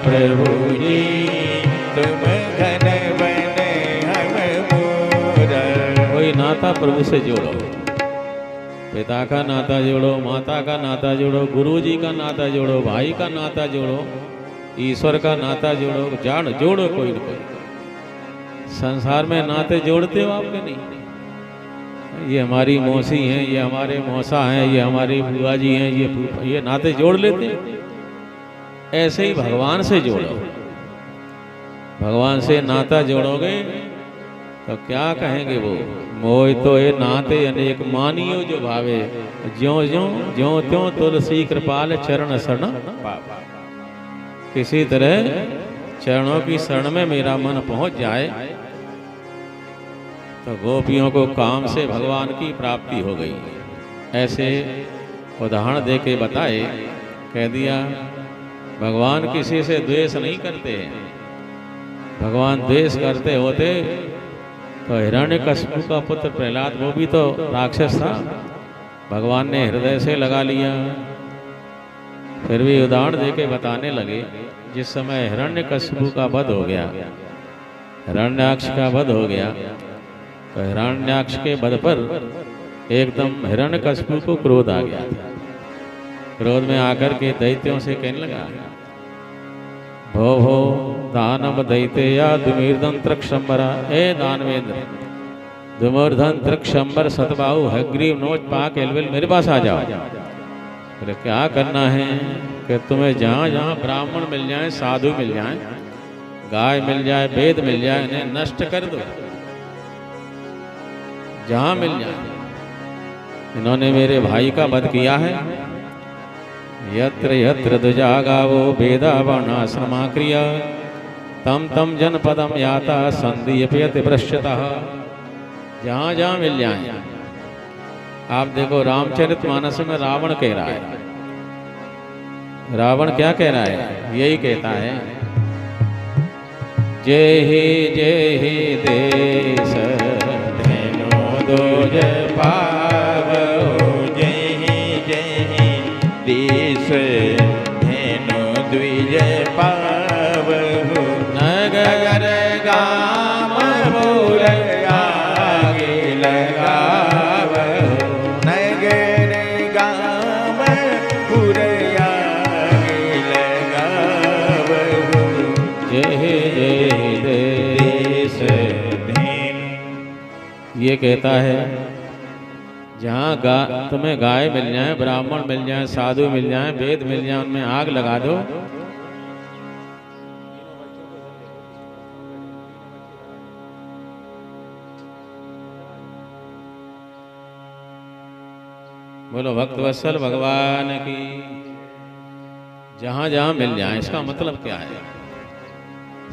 प्रभु जी तुम घन बन हम मोरा। कोई नाता प्रभु से जोड़ो, पिता का नाता जोड़ो, माता का नाता जोड़ो, गुरु जी का नाता जोड़ो, भाई का नाता जोड़ो, ईश्वर का नाता जोड़ो, जान जोड़ो कोई न कोई। संसार में नाते जोड़ते हो आपके नहीं, ये हमारी मौसी हैं, ये हमारे मौसा हैं, ये हमारी बुआ जी हैं, ये नाते जोड़ लेते हैं। ऐसे ही भगवान से जोड़ो, भगवान से नाता जोड़ोगे तो क्या कहेंगे वो, मोय तो ये नाते अनेक मानियो जो भावे, ज्यों ज्यों ज्यों त्यों तुलसी कृपाल चरण शरण पावे। किसी तरह चरणों की शरण में मेरा मन पहुंच जाए तो गोपियों को काम से भगवान की प्राप्ति हो गई। ऐसे उदाहरण दे के बताए, कह दिया भगवान किसी से द्वेष नहीं करते हैं। भगवान द्वेष करते होते तो हिरण्यकशिपु का पुत्र प्रहलाद, वो भी तो राक्षस था, भगवान ने हृदय से लगा लिया। फिर भी उदाहरण दे के बताने लगे, जिस समय हिरण्यकशिपु का वध हो गया, हिरण्याक्ष का वध हो गया, तो हिरण्याक्ष के वध पर एकदम हिरण्यकशिपु को क्रोध आ गया। क्रोध में आकर के दैत्यों से कहने लगा, भो भो दानव दैत्या दुर्धन त्रिक्षंबरा, ए दानवेंद्र दुर्धन त्रिक्षंबर सतबाहु हग्रीव नोच पाक एलवेल, मेरे पास आ जाओ। बोले क्या करना है कि तुम्हें जहाँ जहाँ ब्राह्मण मिल जाए, साधु मिल जाए, गाय मिल जाए, वेद मिल जाए, इन्हें नष्ट कर दो, जहाँ मिल जाए। इन्होंने मेरे भाई का वध किया है। यत्र यत्र दुजागावो वेदा वर्णाश्रमा क्रिया, तम तम जनपदम याता संदीप्यति भ्रष्टतः। जहाँ जहाँ मिल जाए। आप देखो रामचरितमानस में रावण कह रहा है, रावण क्या कह रहा है, यही कहता है, जय ही देश धेनु दोज पावो, जय ही देश धेनु द्विज पावो। नगर गाम पुर आगे लगावो, नगर गाम पुर आगे लगावो। जय देश धेनु, ये कहता है, जहाँ तुम्हें गाय मिल जाए, ब्राह्मण मिल जाए, साधु मिल जाए, वेद मिल जाए, उनमें आग लगा दो। बोलो भक्त वत्सल भगवान की। जहाँ जहाँ मिल जाए, इसका मतलब क्या है,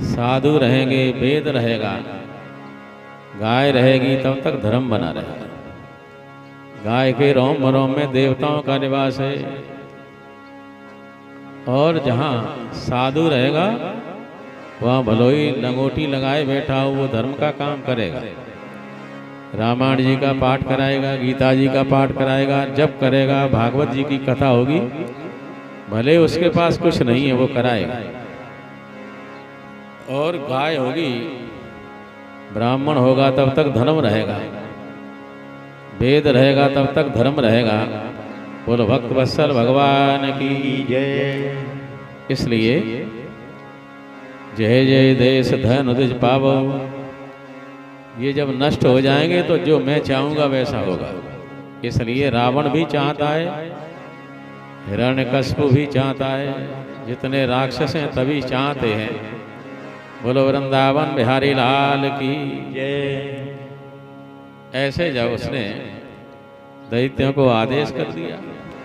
साधु रहेंगे, वेद रहेगा, गाय रहेगी, तब तक धर्म बना रहेगा। गाय के रोम रोम में देवताओं का निवास है, और जहाँ साधु रहेगा वहाँ भलोई लंगोटी लगाए बैठा हो, वो धर्म का काम करेगा। रामायण जी का पाठ कराएगा, गीता जी का पाठ कराएगा, जप करेगा, भागवत जी की कथा होगी, भले उसके पास कुछ नहीं है वो कराएगा। और गाय होगी, ब्राह्मण होगा, तब तक धर्म रहेगा, वेद रहेगा, तब तक धर्म रहेगा। बोलो भक्त वत्सल भगवान की जय। इसलिए जय जय देश धन दुज पावो, ये जब नष्ट हो जाएंगे तो जो मैं चाहूँगा वैसा होगा। इसलिए रावण भी चाहता है, हिरण्यकशिपु भी चाहता है, जितने राक्षस हैं तभी चाहते हैं। बोलो वृंदावन बिहारी लाल की जय। ऐसे जब उसने दैत्यों को आदेश कर दिया,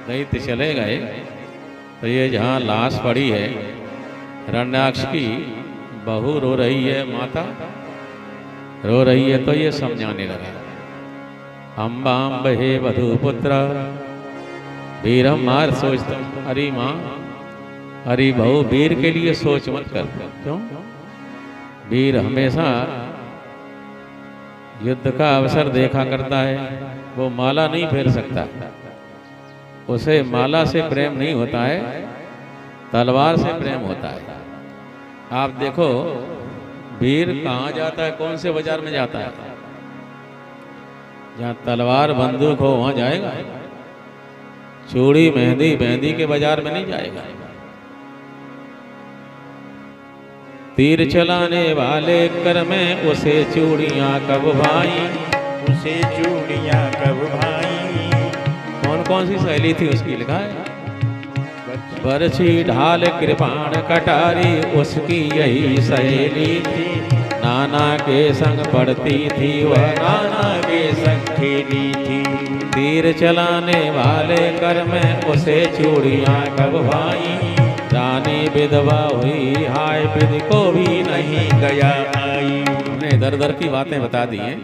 दैत्य चले गए, तो ये जहाँ लाश पड़ी है, हिरण्याक्ष की बहू रो रही है, माता रो रही है, तो ये समझाने लगा, अम्बाम्ब हे वधुपुत्र वीरम मार सोचता। अरे माँ, अरे बहू, वीर के लिए सोच मत कर। क्यों? वीर हमेशा युद्ध का अवसर देखा करता है, वो माला नहीं फेर सकता, उसे माला से प्रेम नहीं होता है, तलवार से प्रेम होता है। आप देखो वीर कहाँ जाता है, कौन से बाजार में जाता है? जहाँ तलवार बंदूक हो वहाँ जाएगा। चूड़ी मेहंदी मेहंदी के बाजार में नहीं जाएगा। तीर चलाने वाले कर में उसे चूड़ियाँ कब भाई, उसे चूड़ियाँ कब भाई। कौन कौन सी शैली थी उसकी, लिखा है बरछी ढाल कृपाण कटारी उसकी यही सहेली थी। नाना के संग पढ़ती थी वह नाना के संग खेली थी। तीर चलाने वाले कर में उसे चूड़ियाँ कब भाई। रानी विधवा हुई हाय विधि को भी नहीं गया आई। हमने इधर उधर की बातें बता दी हैं।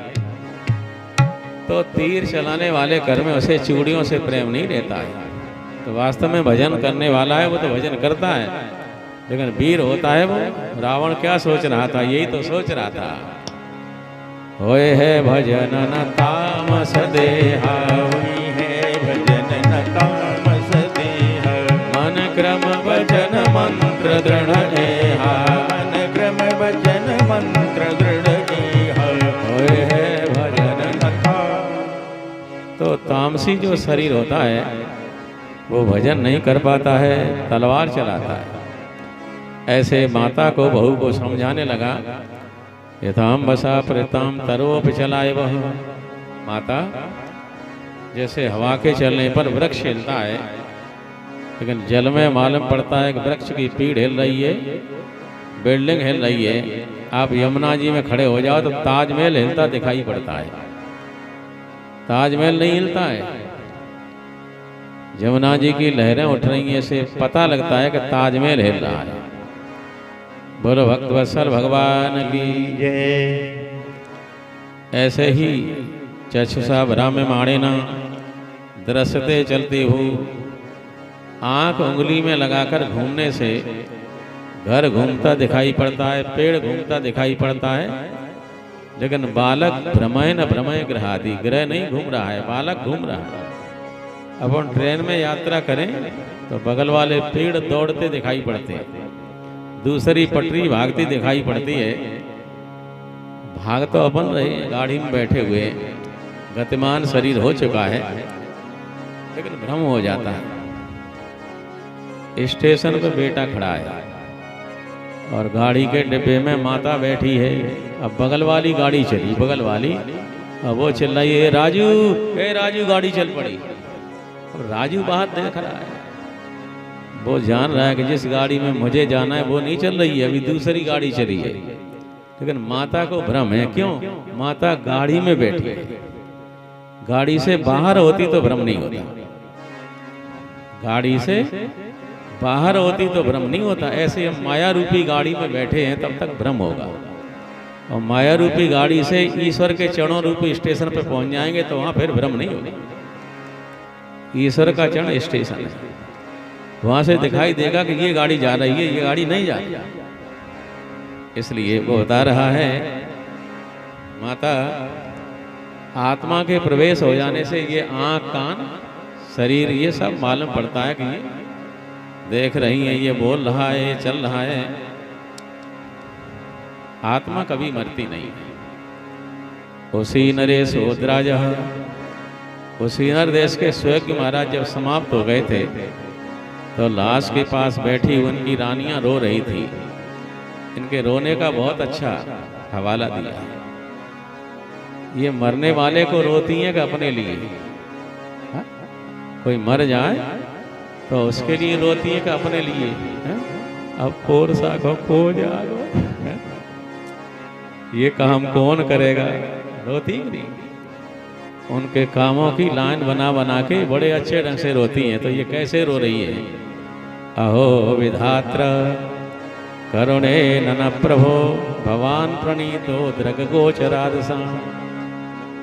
तो तीर चलाने वाले कर में उसे चूड़ियों से प्रेम नहीं रहता है। तो वास्तव में भजन करने वाला है वो तो भजन करता है, लेकिन वीर होता है वो। रावण क्या सोच रहा था, यही तो सोच रहा था। होए है भजन न तामस देहा, हुई है भजन न तामस देहा। मन क्रम भजन मंत्र दृढ़ एहा। मन क्रम भजन मंत्र दृढ़ एहा। होए है भजन न तो तामसी जो शरीर होता है वो भजन नहीं कर पाता है, तलवार चलाता है। ऐसे माता को बहू को समझाने लगा। यथाम बसा प्रेताम तरोप चलाए वह। माता जैसे हवा के चलने पर वृक्ष हिलता है, लेकिन जल में मालूम पड़ता है कि वृक्ष की पीढ़ हिल रही है, बिल्डिंग हिल रही है। आप यमुना जी में खड़े हो जाओ तो ताजमहल हिलता दिखाई पड़ता है, ताजमहल नहीं हिलता है। यमुना जी की लहरें उठ रही हैं, ऐसे पता लगता है कि ताजमहल हिल रहा है। बोलो भक्त वत्सल भगवान की जय। ऐसे ही चक्षुषा भ्राम्यमाणेन दृश्यते चलती हूँ। आँख उंगली में लगाकर घूमने से घर घूमता दिखाई पड़ता है, पेड़ घूमता दिखाई पड़ता है, लेकिन बालक भ्रमय न भ्रमय ग्रहादि, ग्रह नहीं घूम रहा है, बालक घूम रहा है। अपन ट्रेन में यात्रा करें तो बगल वाले पेड़ दौड़ते दिखाई पड़ते हैं, दूसरी पटरी भागती दिखाई पड़ती है। भाग तो अपन रहे, गाड़ी में बैठे हुए, गतिमान शरीर हो चुका है, लेकिन भ्रम हो जाता है। स्टेशन पे बेटा खड़ा है और गाड़ी के डिब्बे में माता बैठी है। अब बगल वाली गाड़ी चली, बगल वाली, अब वो चिल्लाई है राजू, ए राजू, गाड़ी चल पड़ी। और राजू बाहर देख रहा है, वो जान रहा है कि जिस गाड़ी में मुझे जाना है वो नहीं चल रही है, अभी दूसरी गाड़ी चली है। लेकिन माता को भ्रम है, क्यों? माता गाड़ी में बैठी है। गाड़ी से बाहर होती तो भ्रम नहीं होता, गाड़ी से बाहर होती तो भ्रम नहीं होता। ऐसे हम माया रूपी गाड़ी में बैठे हैं तब तक भ्रम होगा, और माया रूपी गाड़ी से ईश्वर के चरणों रूपी स्टेशन पर पहुंच जाएंगे तो वहां फिर भ्रम नहीं होगा। ईश्वर का चरण स्टेशन है, वहां से दिखाई देगा कि ये गाड़ी जा रही है, ये गाड़ी नहीं जा रही। इसलिए वो बता रहा है, माता आत्मा के प्रवेश हो जाने से ये आंख कान शरीर ये सब मालूम पड़ता है कि ये देख रही है, ये बोल रहा है, ये चल रहा है। आत्मा कभी मरती नहीं है। उसी नरेश उद्राज, उसी नर देश के स्वयं महाराज जब समाप्त हो गए थे तो लाश के पास बैठी उनकी रानियां रो रही थी। इनके रोने का बहुत अच्छा हवाला दिया है। ये मरने वाले को रोती हैं कि अपने लिए? हा? कोई मर जाए तो उसके लिए रोती है कि अपने लिए? हा? अब फोर सा खो जा, ये काम कौन करेगा? रोती नहीं। उनके कामों की लाइन बना बना के बड़े अच्छे ढंग से रोती हैं। तो ये कैसे रो रही है? अहो विधात्र करुणे नन प्रभो भवान प्रणीतो दृग गोचरादसा।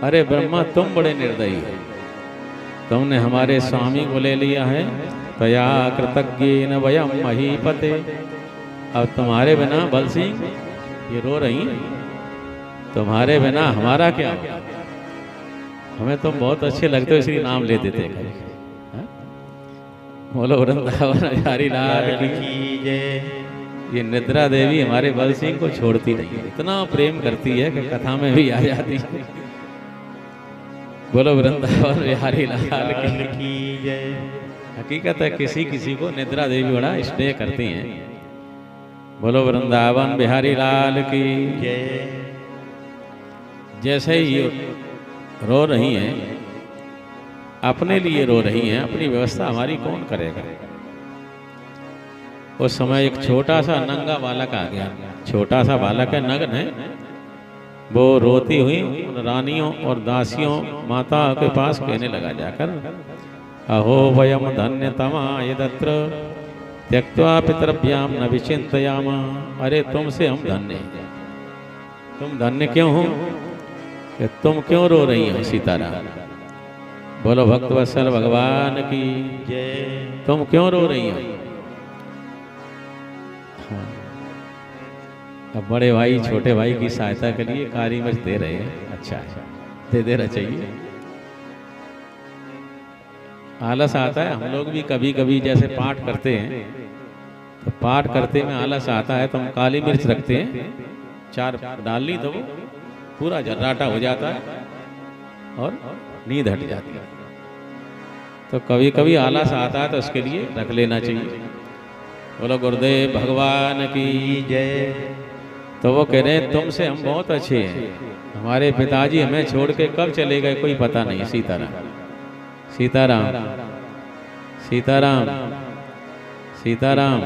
अरे ब्रह्मा, तुम बड़े निर्दयी हो, तुमने हमारे स्वामी को ले लिया है। तया कृतज्ञेन वयम महीपते। अब तुम्हारे बिना बल सिंह ये रो रही हैं, तुम्हारे बिना हमारा क्या? हमें तुम बहुत अच्छे लगते हो इसलिए नाम ले देते हैं। बोलो वृंदावन हरि लाल की जय। ये निद्रा देवी हमारे बल सिंह को छोड़ती नहीं है, इतना प्रेम करती है कि कथा में भी आ जाती है। बोलो वृंदावन बिहारी लाल की जय। हकीकत है किसी किसी को निद्रा देवी बड़ा स्नेह करती हैं। बोलो वृंदावन बिहारी लाल की जय। जैसे ही रो रही हैं, अपने लिए रो रही हैं, अपनी व्यवस्था हमारी कौन करेगा। उस समय एक छोटा सा नंगा बालक आ गया। छोटा सा बालक है, नग्न है। वो रोती हुई रानियों और दासियों माता के पास कहने लगा जाकर, अहो वयम धन्यतमा यदत्र त्यक्त्वा पितृभ्याम न विचिंतयाम। अरे तुमसे हम धन्य हैं। तुम धन्य क्यों हो कि तुम क्यों रो रही हो सीताराम। बोलो भक्तवत्सल भगवान की जय। तुम क्यों रो रही हो। हाँ। अब बड़े भाई छोटे भाई की सहायता के लिए काली मिर्च दे रहे हैं। अच्छा है, दे देना चाहिए। आलस आता है, हम लोग भी कभी कभी जैसे पाठ करते हैं तो पाठ करते में आलस आता है तो हम काली मिर्च रखते हैं, 4 डाल ली तो वो पूरा जर्राटा हो जाता है और नींद हट जाती है। तो कभी कभी आलस आता है तो उसके लिए रख लेना चाहिए। बोलो गुरुदेव भगवान की जय। तो वो कह रहे हैं तुमसे हम बहुत अच्छे हैं, हमारे पिताजी हमें छोड़ के कब चले गए कोई पता नहीं। सीताराम सीताराम सीताराम सीताराम।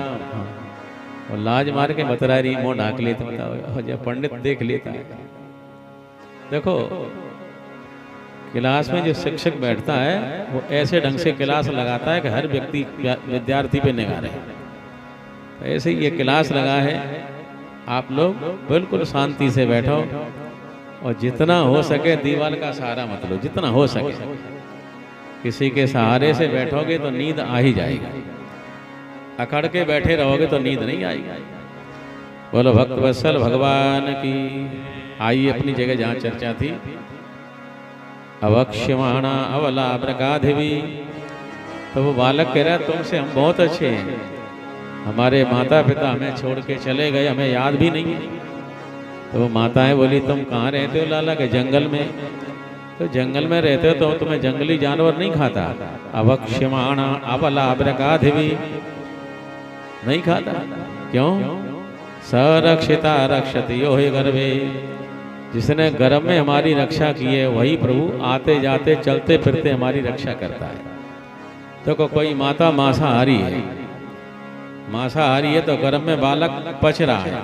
और लाज मार के बतरा रही, मुँह ढाक लेते बताओ, जब पंडित देख लेता है। देखो क्लास में जो शिक्षक बैठता है वो ऐसे ढंग से क्लास लगाता है कि हर व्यक्ति विद्यार्थी पे निगाह रहे। तो ऐसे ही ये क्लास लगा है, आप लोग बिल्कुल शांति से बैठो और जितना हो सके दीवार का सहारा मत लो, जितना हो सके। किसी के सहारे से बैठोगे तो नींद आ ही जाएगी, अकड़ के बैठे रहोगे तो नींद नहीं आएगी। बोलो भक्तवत्सल भगवान की। आइए अपनी जगह जहाँ चर्चा थी। अवक्ष्यमाणा अवला प्रगाधिवी। तो वो बालक कह रहा है तुमसे हम बहुत अच्छे हैं, हमारे माता पिता हमें छोड़ के चले गए, हमें याद भी नहीं है। तो वो माताएं बोली तुम कहाँ रहते हो लाला के जंगल में। तो जंगल में रहते हो तो तुम्हें जंगली जानवर नहीं खाता। अवक्ष्यमाणा अवला प्रगाधिवी नहीं खाता। क्यों। सरक्षिता रक्षति यो ही गर्भे। जिसने गर्भ में हमारी रक्षा की है वही प्रभु आते जाते चलते फिरते हमारी रक्षा करता है। तो कोई माता मांसाहारी है, मांसाहारी है तो गर्भ में बालक पच रहा है,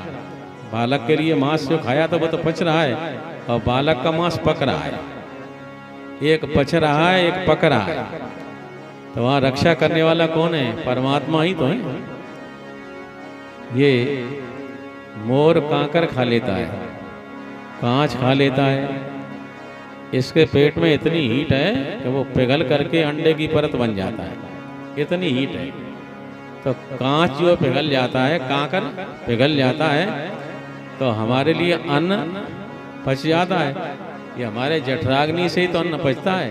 बालक के लिए मांस जो खाया तो वो तो पच रहा है और बालक का मांस पक रहा है। एक पच रहा है एक पक रहा है, तो वहाँ रक्षा करने वाला कौन है। परमात्मा ही तो है। ये मोर कांकर खा लेता है, कांच खा लेता है, इसके पेट में इतनी हीट है कि वो पिघल करके अंडे की परत बन जाता है, इतनी हीट है। तो कांच जो पिघल जाता है, कांकर पिघल जाता है तो हमारे लिए अन्न पच जाता है। ये हमारे जठराग्नि से ही तो अन्न पचता है,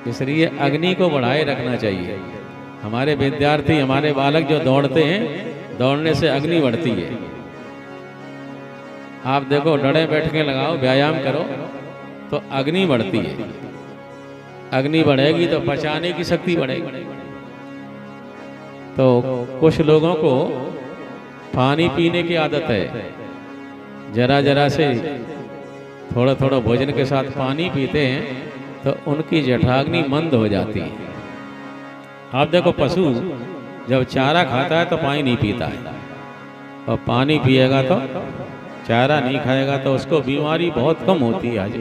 इसलिए अग्नि को बढ़ाए रखना चाहिए। हमारे विद्यार्थी हमारे बालक जो दौड़ते हैं, दौड़ने से अग्नि बढ़ती है। आप देखो डरे बैठ के लगाओ, व्यायाम करो तो अग्नि बढ़ती है। अग्नि बढ़ेगी तो पचाने की शक्ति बढ़ेगी। तो कुछ लोगों को पानी पीने की आदत है, जरा जरा से थोड़ा थोड़ा भोजन के साथ पानी पीते हैं तो उनकी जठराग्नि मंद हो जाती है। आप देखो पशु जब चारा खाता है तो पानी नहीं पीता है, और पानी पिएगा तो चारा नहीं खाएगा तो उसको बीमारी बहुत कम होती है। आज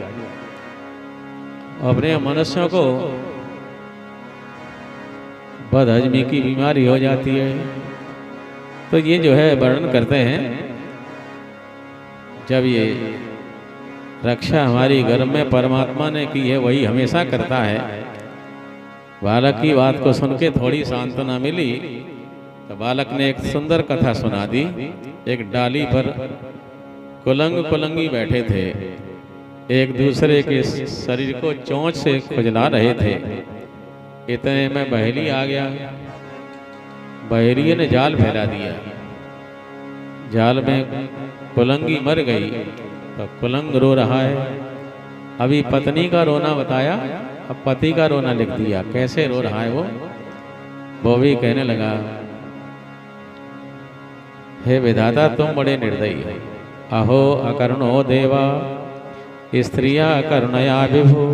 अपने मनुष्यों को बदहजमी की बीमारी हो जाती है। तो ये जो है वर्णन करते हैं, जब ये रक्षा हमारी गर्भ में परमात्मा ने की है वही हमेशा करता है। बालक की बात को सुन के थोड़ी सांत्वना मिली तो बालक ने एक सुंदर कथा सुना दी। एक डाली पर कुलंग कुलंगी बैठे थे, एक दूसरे के शरीर को चोंच से खुजला रहे थे। इतने में बहेली आ गया। बहेलिये ने जाल फैला दिया जाल में कुलंगी मर गई तो कुलंग रो रहा है। अभी पत्नी का रोना बताया, अब पति का रोना लिख दिया। कैसे रो रहा है वो भी कहने लगा, हे विधाता तुम बड़े निर्दयी हो। अहो अकर्णो देवा स्त्रिया करुणया विभु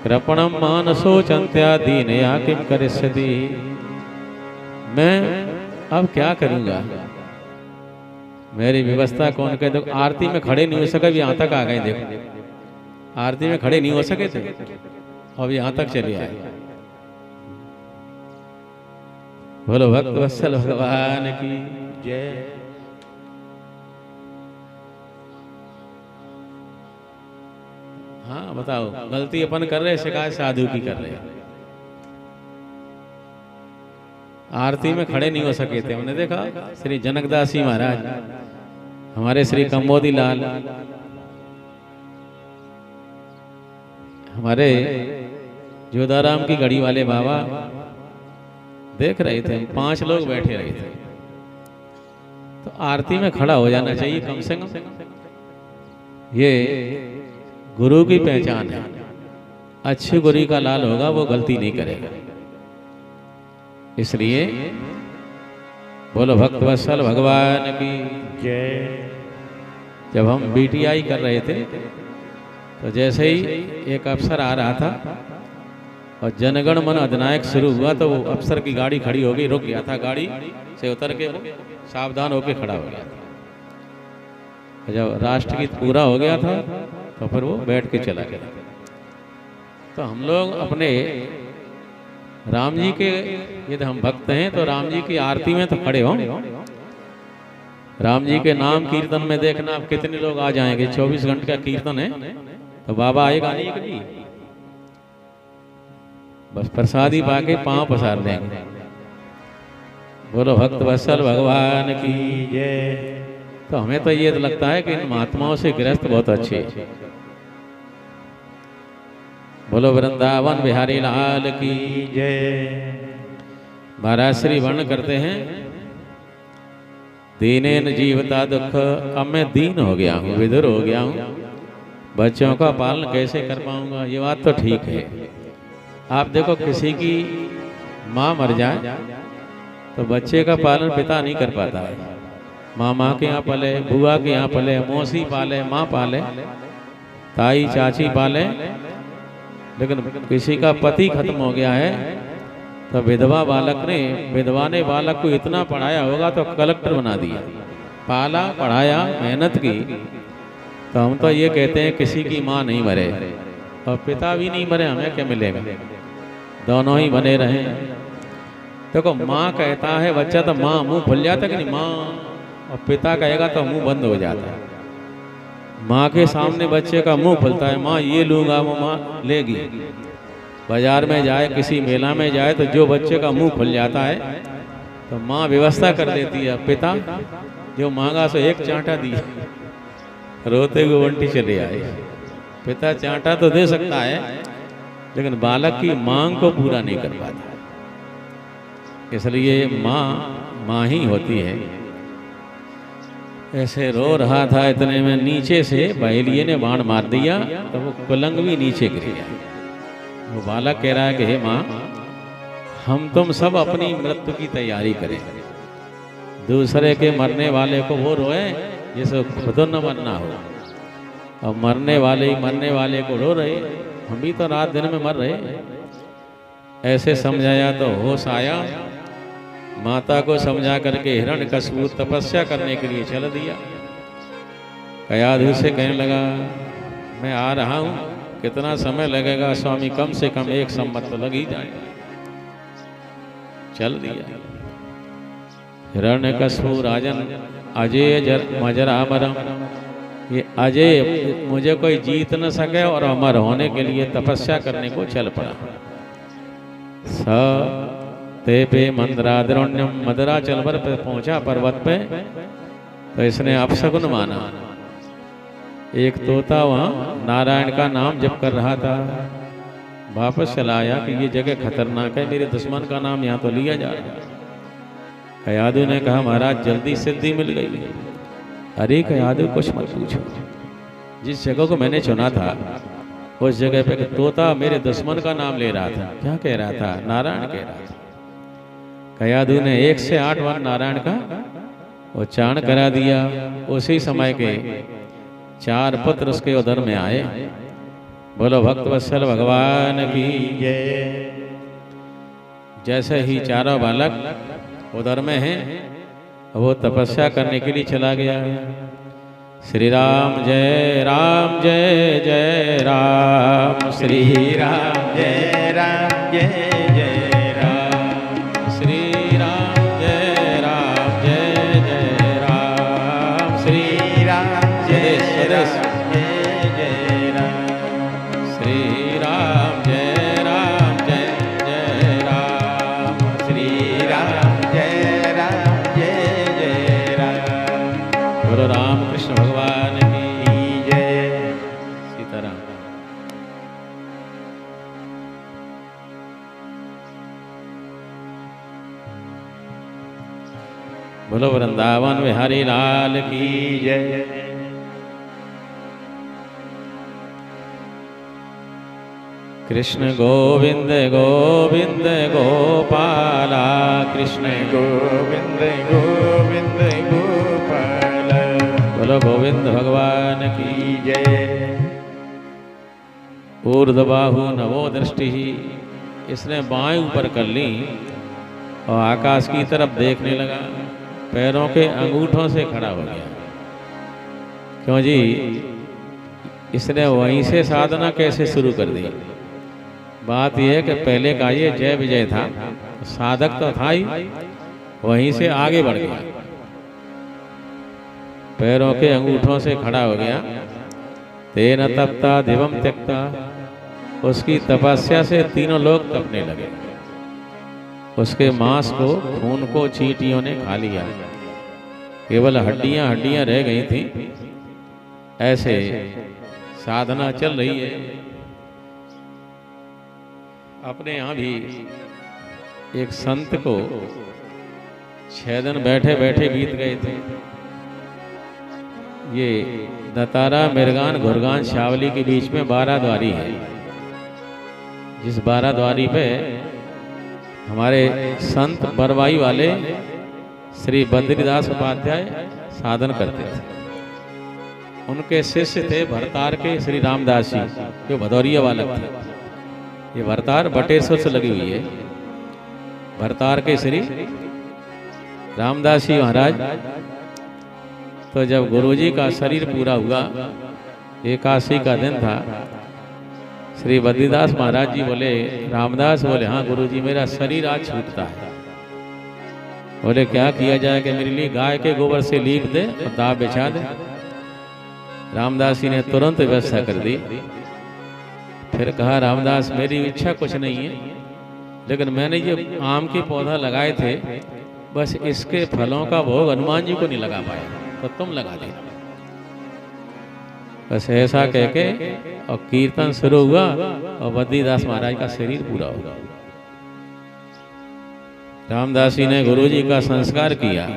कृपणम मानसो चंत्या दीनया किम करिष्यति। मैं अब क्या करूंगा, मेरी व्यवस्था कौन करे। देखो आरती में खड़े नहीं हो सके, यहाँ तक आ गए। देखो आरती में खड़े नहीं हो सके थे, अब यहाँ तक चले आए। बोलो भक्त वत्सल भगवान की जय। हाँ बताओ, गलती अपन कर रहे, शिकायत साधु की कर रहे। आरती में खड़े नहीं हो सके थे। हमने देखा श्री जनकदास जी महाराज, हमारे श्री कंबोदी लाल, हमारे जोधाराम की गढ़ी वाले बाबा देख रहे थे, 5 लोग बैठे रहे थे। तो आरती में खड़ा हो जाना चाहिए कम से कम। ये गुरु की पहचान है। अच्छे गुरु का लाल होगा, वो गलती नहीं करेगा। इसलिए बोलो भक्त वत्सल भगवान की जय। जब हम बीटीआई कर रहे थे तो जैसे ही एक अफसर आ रहा था और जनगण मन अधिनायक शुरू हुआ तो वो अफसर की गाड़ी खड़ी हो गई, रुक गया था, गाड़ी से उतर के वो सावधान होकर खड़ा हो गया था। जब राष्ट्रगीत पूरा हो गया था तो फिर वो बैठ के चला गया। तो हम लोग अपने राम जी के, यदि हम भक्त हैं तो राम जी की आरती में तो खड़े हो। राम जी के नाम कीर्तन में देखना अब कितने लोग आ जाएंगे। 24 घंटे का कीर्तन है तो बाबा आएगा नहीं कभी, बस प्रसादी पाके पांव पसार देंगे। बोलो भक्त वत्सल भगवान की जय। तो हमें तो ये लगता है कि इन महात्माओं से गृहस्थ बहुत अच्छे हैं। बोलो वृंदावन बिहारी लाल की जय। महाराज श्री वर्ण करते हैं, दीनेन जीवता दुख। अब मैं दीन हो गया हूँ, विधुर हो गया हूँ, बच्चों का पालन कैसे कर पाऊंगा। ये बात तो ठीक है। आप देखो किसी की माँ मर जाए तो बच्चे का पालन पिता नहीं कर पाता है। मामा के यहाँ पले, बुआ के यहाँ पले, मौसी पाले, माँ पाले, ताई चाची पाले, लेकिन किसी का पति खत्म हो गया है तो विधवा ने बालक को इतना पढ़ाया होगा तो कलेक्टर बना दिया, पाला पढ़ाया, मेहनत की। तो हम तो ये कहते हैं किसी की माँ नहीं मरे और पिता भी नहीं मरे, हमें क्या मिलेगा, दोनों ही बने रहें। देखो माँ कहता है बच्चा तो माँ मुंह खुल जाता कि नहीं, माँ, और पिता कहेगा तो मुंह बंद हो जाता है। माँ के सामने बच्चे का मुंह खुलता है, माँ ये लूंगा, वो माँ लेगी। बाजार में जाए, किसी मेला में जाए तो जो बच्चे का मुंह खुल जाता है तो माँ व्यवस्था कर देती है। पिता जो मांगा सो एक चांटा दिया, रोते हुए उल्टी चले आए। पिता चांटा तो दे सकता है लेकिन बालक की मांग को पूरा नहीं कर पाता। इसलिए माँ ही होती है। ऐसे रो रहा था, इतने में नीचे से बहेलिए ने बाण मार दिया तो वो कुलंग भी नीचे गिर गया। वो बालक कह रहा है कि हे माँ, हम तुम सब अपनी मृत्यु की तैयारी करें, दूसरे के मरने वाले को वो रोए जिसे खुद न मरना हो, और मरने वाले को रो रहे, हम भी तो रात दिन में मर रहे। ऐसे समझाया तो होश आया, माता को समझा करके हिरण्यकशिपु तपस्या करने के लिए चल दिया। कयाधु से कहने लगा मैं आ रहा हूँ, कितना समय लगेगा स्वामी, कम से कम 1 संवत तो लग ही जाएगा। चल दिया। हिरण्यकशिपु राजन अजय मजरामरम, ये अजय मुझे कोई जीत न सके और अमर होने के लिए तपस्या करने को चल पड़ा। स ते पे मंदराद्रोण्यम, मदराचल पर पहुंचा पर्वत पे तो इसने अपशकुन माना। एक तोता वहाँ नारायण का नाम जप कर रहा था, वापस चला आया कि ये जगह खतरनाक है, मेरे दुश्मन का नाम यहाँ तो लिया जा रहा है। कयादु ने कहा महाराज जल्दी सिद्धि मिल गई। अरे कयादु कुछ मत पूछो, जिस जगह को मैंने चुना था उस जगह पे तोता मेरे दुश्मन का नाम ले रहा था। क्या कह रहा था? नारायण कह रहा था। कयादु ने 1 से 8 बार नारायण का उच्चारण करा दिया। उसी समय के 4 पुत्र उसके उदर में आए। बोलो भक्त वत्सल भगवान की जय। जैसे ही चारों बालक उदर में हैं, वो तपस्या करने के लिए चला गया। श्री राम जय राम जय जय राम, श्री राम जय राम जय जय राम, श्री राम जय राम जय जय राम, श्री राम जय स्वदेश जय जय राम। श्री राम जय जय राम, श्री राम जय जय राम। बोलो राम कृष्ण भगवान की जय। सीताराम। बोलो वृंदावन बिहारी लाल की जय। कृष्ण गोविंद गोविंद गोपाला, कृष्ण गोविंद गोविंद गोपाल। बोलो गोविंद भगवान की की जय। ऊर्ध्वबाहु नवो दृष्टि। इसने बाएं ऊपर कर ली और आकाश की तरफ देखने लगा। पैरों के अंगूठों से खड़ा हो गया। क्यों जी? इसने वहीं से साधना कैसे शुरू कर दी? बात यह है कि पहले का ये जय विजय था, साधक तो था ही, वहीं से आगे बढ़ गया। पैरों के अंगूठों से खड़ा हो गया। तेन तपता दिवम त्यक्ता। उसकी तपस्या से तीनों लोग तपने लगे। उसके मांस को, खून को चींटियों ने खा लिया। केवल हड्डियां हड्डियां रह गई थी। ऐसे साधना चल रही है। अपने यहाँ भी एक संत को 6 दिन बैठे बैठे बीत गए थे। ये दतारा मिरगान घुरगान शावली के बीच में 12 द्वारी है। जिस 12 द्वारी पे हमारे संत बरवाई वाले श्री बद्रीदास उपाध्याय साधन करते थे। उनके शिष्य थे भरतार के श्री रामदास जी, जो भदौरिया बालक थे। ये भरतार बटेश्वर से लगी हुई है। भरतार के श्री रामदास जी महाराज, तो जब गुरुजी का शरीर पूरा हुआ, एकादशी का दिन था, श्री बद्रीदास महाराज जी बोले, रामदास बोले हाँ गुरुजी मेरा शरीर आज छूटता है। बोले क्या किया जाए कि मेरे लिए गाय के गोबर से लीप दे और दाव बिछा दे। रामदास जी ने तुरंत व्यवस्था कर दी। फिर कहा रामदास मेरी इच्छा कुछ नहीं है, लेकिन मैंने ये आम के पौधा लगाए थे, बस इसके फलों का भोग हनुमान जी को नहीं लगा पाया, तो तुम लगा देना। बस ऐसा कह के और कीर्तन शुरू हुआ और बद्रीदास महाराज का शरीर पूरा हुआ। रामदास जी ने गुरुजी का संस्कार किया।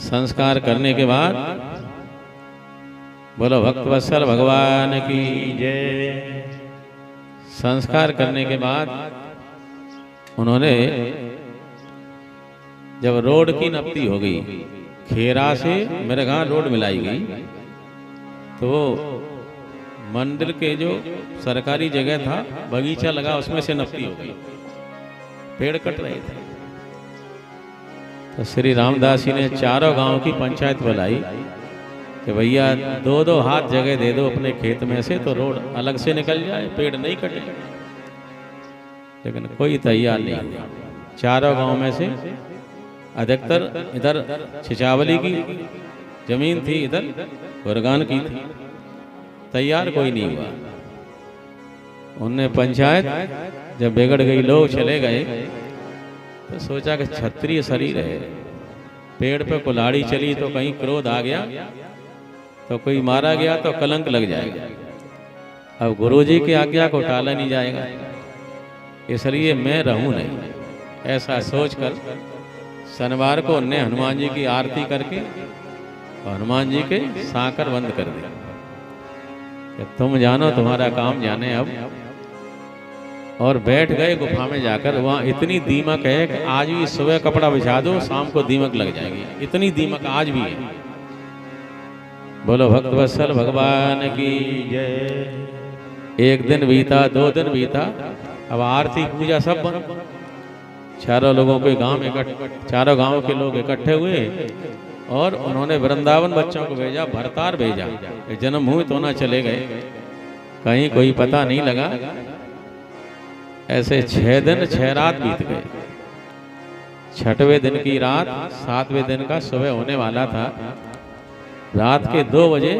संस्कार करने के बाद बोलो भक्तवत्सल भगवान की जय। संस्कार करने के बाद उन्होंने जब रोड की नपती हो गई, खेरा से मेरे गांव रोड मिलाई गई, तो मंदिर के जो सरकारी जगह था, बगीचा लगा, उसमें से नपती हो गई। पेड़ कट रहे थे। तो श्री रामदास जी ने चारों गांव की पंचायत बुलाई कि भैया 2-2 हाथ जगह दे दो अपने खेत में से, तो रोड अलग से निकल जाए, पेड़ नहीं कटे। लेकिन कोई तैयार नहीं हुआ। चारों गांव में से अधिकतर इधर छिचावली की जमीन थी, इधर गुरगान की थी, तैयार कोई नहीं हुआ। उनने पंचायत जब बिगड़ गई, लोग चले गए, तो सोचा कि क्षत्रिय शरीर है, पेड़ पे कुल्हाड़ी चली तो कहीं क्रोध आ गया, तो कोई मारा गया तो कलंक लग जाएगा। अब गुरुजी की आज्ञा को टाला नहीं जाएगा, इसलिए मैं रहूं नहीं। ऐसा सोचकर शनिवार को उनने हनुमान जी की आरती करके और हनुमान जी के साकर बंद कर दिया कि तुम जानो, तुम्हारा काम जाने अब। और बैठ गए गुफा में जाकर। वहाँ इतनी दीमक है कि आज भी सुबह कपड़ा बिछा दो, शाम को दीमक लग जाएगी, इतनी दीमक आज भी है। बोलो भक्त वत्सल भगवान की जय। एक दिन बीता, 2 दिन बीता, अब आरती पूजा सब बंद। चारों लोगों के चारों गांव के लोग इकट्ठे हुए और उन्होंने वृंदावन बच्चों को भेजा, भरतार भेजा। जन्मभूमि तो ना चले गए, कहीं कोई पता नहीं लगा। ऐसे 6 दिन 6 रात बीत गए। 6वें दिन की रात, 7वें दिन का सुबह होने वाला था। रात के 2 बजे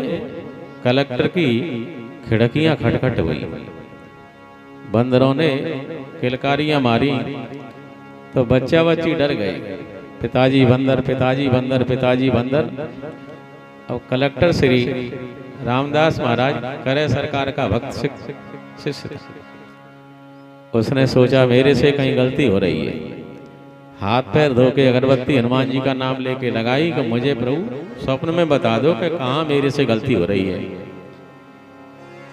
कलेक्टर की खिड़कियां खटखट हुई। बंदरों ने किलकारियां मारी तो बच्चा बच्ची डर गए। पिताजी बंदर, पिताजी बंदर, पिताजी बंदर। अब कलेक्टर श्री रामदास महाराज करे सरकार का भक्त शिष्य, उसने सोचा मेरे से कहीं गलती हो रही है। हाथ पैर धो के अगरबत्ती हनुमान जी का नाम लेके लगाई कि मुझे प्रभु स्वप्न में बता दो कि कहाँ मेरे से गलती हो रही है।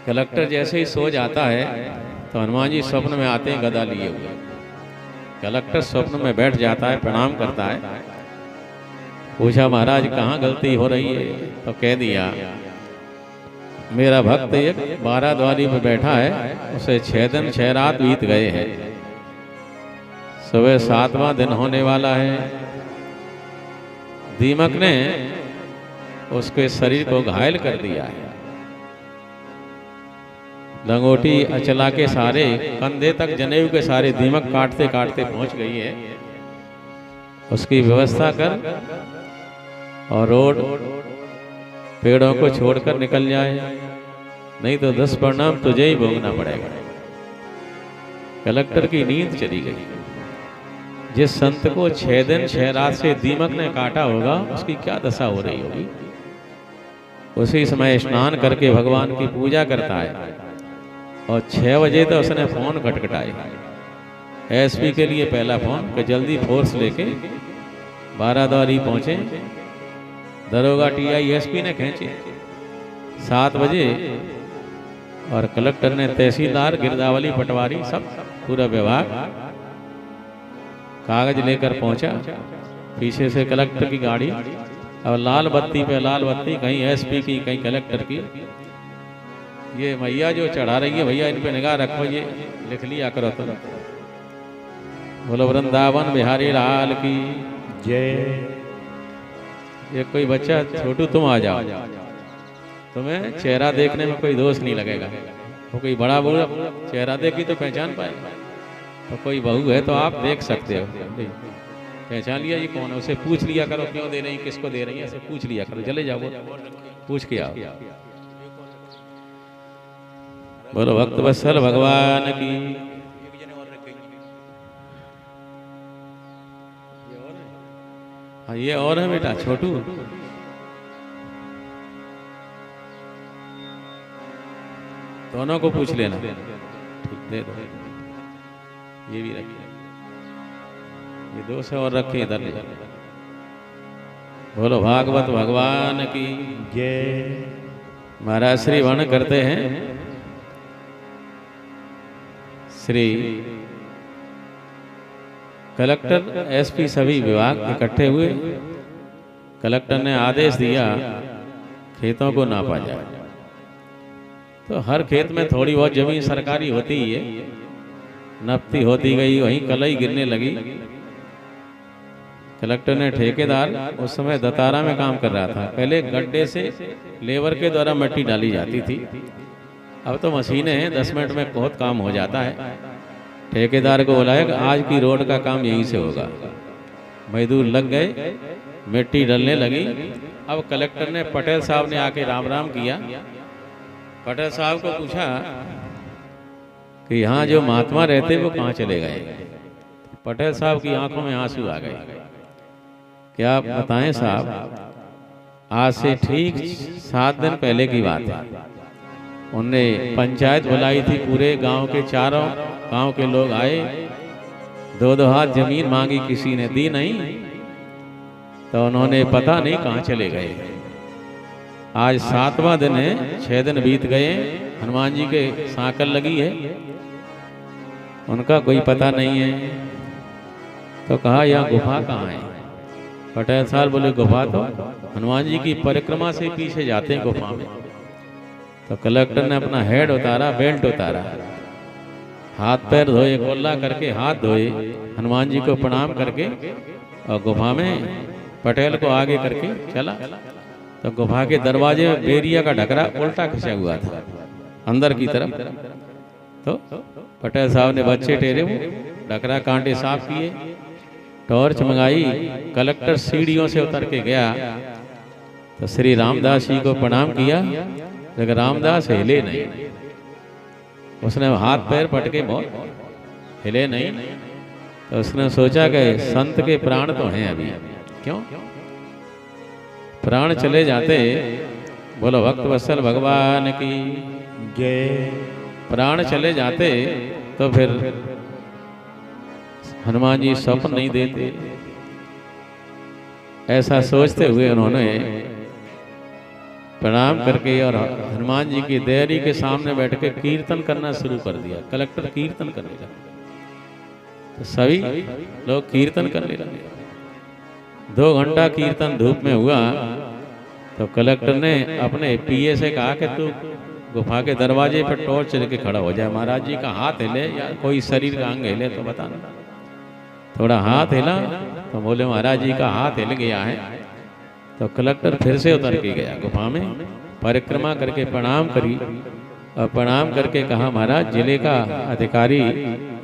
कलेक्टर जैसे ही सो जाता है तो हनुमान जी स्वप्न में आते हैं गदा लिए हुए। कलेक्टर स्वप्न में बैठ जाता है, प्रणाम करता है। पूछा महाराज कहाँ गलती हो रही है? तो कह दिया मेरा भक्त एक 12 द्वारी में बैठा है, उसे 6 दिन 6 रात बीत गए हैं। सुबह 7वां दिन होने वाला है। दीमक ने उसके शरीर को घायल कर दिया है। लंगोटी अचला के सारे कंधे तक जनेऊ के सारे दीमक काटते काटते पहुंच गई है। उसकी व्यवस्था कर और रोड पेड़ों को छोड़कर निकल जाए, नहीं तो 10 परिणाम तुझे ही भोगना पड़ेगा। कलेक्टर की नींद चली गई। जिस संत को 6 दिन 6 रात से दीमक ने काटा होगा, उसकी क्या दशा हो रही होगी। उसी समय स्नान करके भगवान की पूजा करता है और 6 बजे तो उसने फोन खटखटाए। एसपी के लिए पहला फोन कि जल्दी फोर्स लेके 12 द्वारी पहुंचे। दरोगा टीआई एसपी ने खींचे 7 बजे और कलेक्टर ने तहसीलदार गिरदावली पटवारी सब पूरा विभाग कागज लेकर पहुंचा। पीछे से कलेक्टर की गाड़ी, अब लाल बत्ती पे लाल बत्ती, कहीं एसपी की कहीं कलेक्टर की। ये मैया जो चढ़ा रही है भैया इन पे निगाह रखो, ये लिख लिया करो तुम। बोलो वृंदावन बिहारी लाल की जय। ये कोई बच्चा छोटू तुम आ जाओ, तुम्हें चेहरा देखने में कोई दोष नहीं लगेगा। तो कोई बड़ा बूढ़ा चेहरा देखी तो पहचान पाएगा। तो कोई बहू है तो आप देख सकते हो, पहचान लिया ये कौन है, उसे पूछ लिया करो क्यों दे रही है, किसको दे रही है, ऐसे पूछ लिया करो। चले जाओ पूछ के आओ। बोलो भक्त वत्सल भगवान की। हाँ ये और है बेटा छोटू। दोनों को पूछ लेना, ठीक दे दो। ये भी रखिए, ये 2 से और रखे इधर ले। बोलो भागवत भगवान की जय। महाराज श्री वर्ण करते हैं। श्री कलेक्टर एसपी सभी विभाग इकट्ठे हुए। कलेक्टर ने आदेश दिया खेतों को नापा जाए। तो हर खेत में थोड़ी बहुत जमीन सरकारी होती ही है, नपती होती गई, वहीं कलई गिरने लगी। कलेक्टर ने ठेकेदार, उस समय दतारा में काम कर रहा था, पहले गड्ढे से लेबर के द्वारा मिट्टी डाली जाती थी, अब तो मशीनें हैं, 10 मिनट में बहुत काम हो जाता है। ठेकेदार को बुलाया कि आज की रोड का काम यहीं से होगा। मजदूर लग गए, मिट्टी डलने लगी। अब कलेक्टर ने पटेल साहब ने आके राम राम किया। पटेल साहब को पूछा कि यहाँ जो महात्मा रहते वो कहाँ चले गए। पटेल साहब की आंखों में आंसू आ गए। क्या आप बताएं साहब, आज से ठीक 7 दिन पहले की बात है। उनने पंचायत बुलाई थी, पूरे गांव के चारों गांव के लोग आए, 2-2 हाथ जमीन मांगी, किसी ने दी नहीं। तो उन्होंने पता नहीं कहाँ चले गए। आज 7वां दिन है, 6 दिन बीत गए, हनुमान जी के सांकल लगी है, उनका कोई पता नहीं है। तो कहा यह गुफा कहाँ है? पटेल साहब बोले गुफा तो हनुमान जी की परिक्रमा से पीछे जाते हैं गुफा में। तो कलेक्टर ने अपना हेड उतारा, बेल्ट उतारा, हाथ पैर धोए, कोल्ला करके हाथ धोए, हनुमान जी को प्रणाम करके और गुफा में पटेल को आगे करके चला। तो गुफा के दरवाजे में बेरिया का ढकरा उल्टा खिंचा हुआ था अंदर की तरफ। तो पटेल साहब ने बच्चे टेरे ढकरा कांटे साफ किए, टॉर्च मंगाई, कलेक्टर सीढ़ियों से उतर के गया तो श्री रामदास जी को प्रणाम किया, लेकिन रामदास हिले नहीं। उसने हाथ पैर पटके बहुत, हिले नहीं। तो उसने सोचा कि संत के प्राण तो हैं अभी, क्यों प्राण चले जाते। बोलो भक्त वत्सल भगवान की जय। प्राण चले जाते तो फिर हनुमान जी स्वप्न नहीं देते। ऐसा सोचते हुए उन्होंने प्रणाम करके और हनुमान जी की देहरी के सामने बैठ के कीर्तन करना शुरू कर दिया। कलेक्टर कीर्तन करने लगा तो सभी लोग कीर्तन करने लगे। 2 घंटा कीर्तन धूप में हुआ तो कलेक्टर ने अपने पीए से कहा कि तू गुफा के दरवाजे पर टॉर्च लेके खड़ा हो जाए, महाराज जी का हाथ हिले या कोई शरीर का अंग हिले तो बताना। थोड़ा हाथ हिला तो बोले महाराज जी का हाथ हिल गया है। तो कलेक्टर फिर से उतर के गया गुफा में, परिक्रमा करके प्रणाम करी और प्रणाम करके कहा महाराज जिले का अधिकारी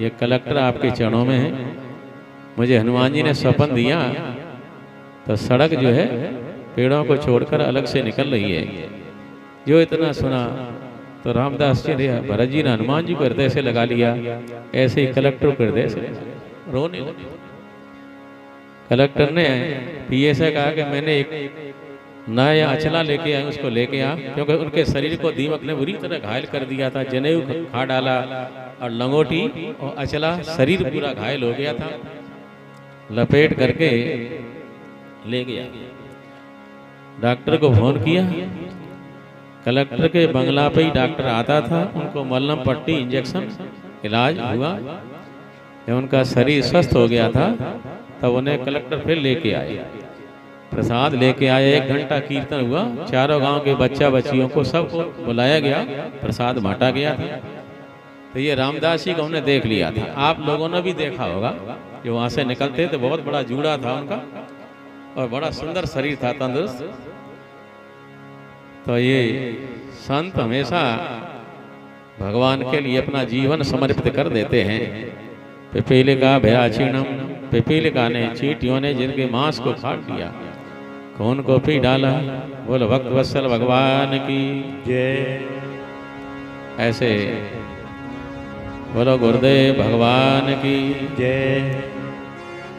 ये कलेक्टर आपके चरणों में है, मुझे हनुमान जी ने स्वप्न दिया तो सड़क जो है पेड़ों को छोड़कर अलग से निकल रही है। जो इतना सुना तो रामदास जी ने भरत जी ने हनुमान जी को हृदय से लगा लिया, ऐसे ही कलेक्टर को हृदय से रोने लगे। कलेक्टर ने पीए से कहा कि मैंने एक नया अचला लेके आया, उसको लेके आ, क्योंकि उनके शरीर को दीमक ने बुरी तरह घायल कर दिया था। जनेऊ खा डाला और लंगोटी और अचला, शरीर पूरा घायल हो गया था। लपेट करके ले गया, डॉक्टर को फोन किया। कलेक्टर के बंगला पे ही डॉक्टर आता था, उनको मलहम पट्टी इंजेक्शन इलाज हुआ। जब उनका शरीर स्वस्थ हो गया था तब उन्हें कलेक्टर फिर लेके आए, प्रसाद लेके आए। 1 घंटा कीर्तन हुआ, चारों गांव के बच्चा बच्चियों को सबको बुलाया गया, प्रसाद बांटा गया था। तो ये रामदास जी को हमने देख लिया था, आप लोगों ने भी देखा होगा। जो वहां से निकलते थे बहुत बड़ा जूड़ा था उनका और बड़ा सुंदर शरीर था, तंदुरुस्त। तो ये संत हमेशा भगवान के लिए अपना जीवन समर्पित कर देते हैं। पिपीलिका भयाचीणम, पिपीलिका ने, चींटियों ने जिनके मांस को काट दिया, खून को पी डाला। बोलो भक्त वत्सल भगवान की जय। ऐसे बोलो गुरुदेव भगवान की जय।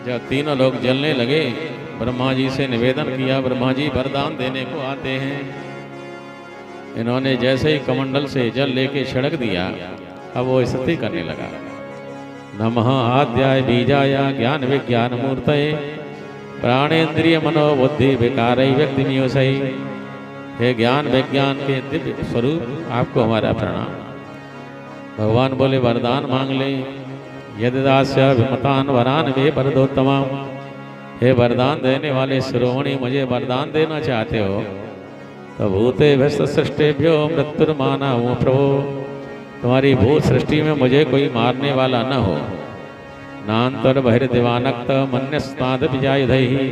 जब तीनों लोग जलने लगे, ब्रह्मा जी से निवेदन किया, ब्रह्मा जी वरदान देने को आते हैं। इन्होंने जैसे ही कमंडल से जल लेके छिड़क दिया, अब वो स्तुति करने लगा। नमः आद्याय बीजाय ज्ञान विज्ञान मूर्तये प्राणेन्द्रिय मनोबुद्धि विकारय व्यक्तिमयोसै। हे ज्ञान विज्ञान के दिव्य स्वरूप, आपको हमारा प्रणाम। भगवान बोले वरदान मांग ले। यदि दास्य विमतान वरान वे वरदोत्तमा। हे वरदान देने वाले शिरोमणि, मुझे वरदान देना चाहते हो तो भूते भस्त सृष्टिभ्यो मृत्युर्माना हूँ प्रभु, तुम्हारी भूत सृष्टि में मुझे कोई मारने वाला न हो। नान्तर बहिर्दिवानक्त मन्यस्माद विजायुधैहि,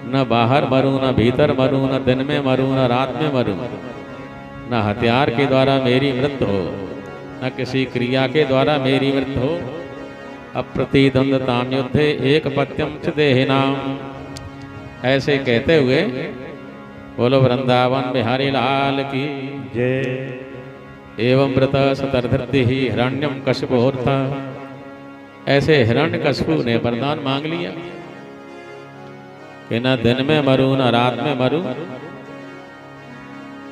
न बाहर मरूं न भीतर मरूं, न दिन में मरूं न रात में मरूं, न हथियार के द्वारा मेरी मृत्यु हो, न किसी क्रिया के द्वारा मेरी मृत्यु हो। अप्रतिद्वंद्वताम युद्धे एक पत्यम च देहिनाम। ऐसे कहते हुए बोलो वृंदावन बिहारी लाल की जय। एवं व्रत सतर्धृति ही हिरण्यम कश्यपोर्था। ऐसे हिरण्यकश्यपु ने वरदान मांग लिया कि न दिन में मरूं न रात में मरूं,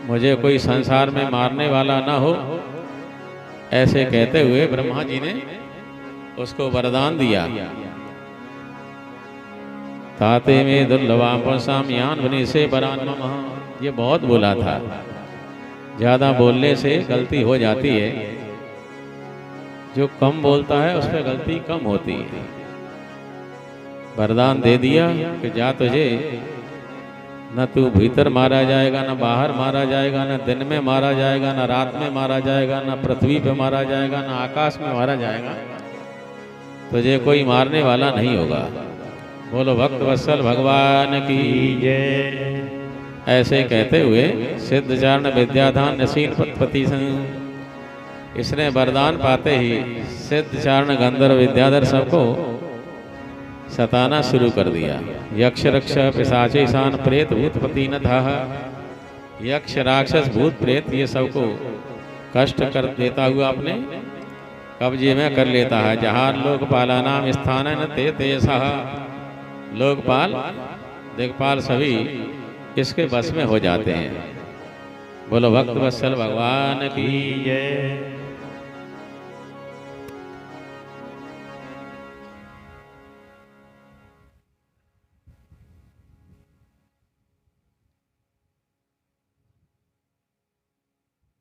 मुझे कोई संसार में मारने वाला न हो। ऐसे कहते हुए ब्रह्मा जी ने उसको वरदान दिया। ताते में दुर्लभाम पुंसाम यान बनी से परान मम। ये बहुत बोला था, ज़्यादा बोलने से गलती हो जाती है। जो कम बोलता है उस पर गलती कम होती है। वरदान दे दिया कि जा तुझे न तू भीतर मारा जाएगा, न बाहर मारा जाएगा, न दिन में मारा जाएगा, न रात में मारा जाएगा, न पृथ्वी पे मारा जाएगा, न आकाश में मारा जाएगा। तुझे कोई मारने वाला नहीं होगा। बोलो भक्त वत्सल भगवान की जय। ऐसे कहते हुए सिद्धचारण विद्याधान नसीन पति संग, इसने वरदान पाते ही सिद्धचारण गंधर्व विद्याधर सबको सताना शुरू कर दिया। यक्ष रक्ष पिशाचे ईशान प्रेत भूतपति न था। यक्ष राक्षस भूत प्रेत ये सबको कष्ट कर देता हुआ अपने कब्जे में कर लेता है। जहाँ लोकपाला नाम स्थान न ते तेसा, लोकपाल दिक्पाल सभी इसके बस में हो जाते हैं। बोलो भक्त वत्सल भगवान की जय।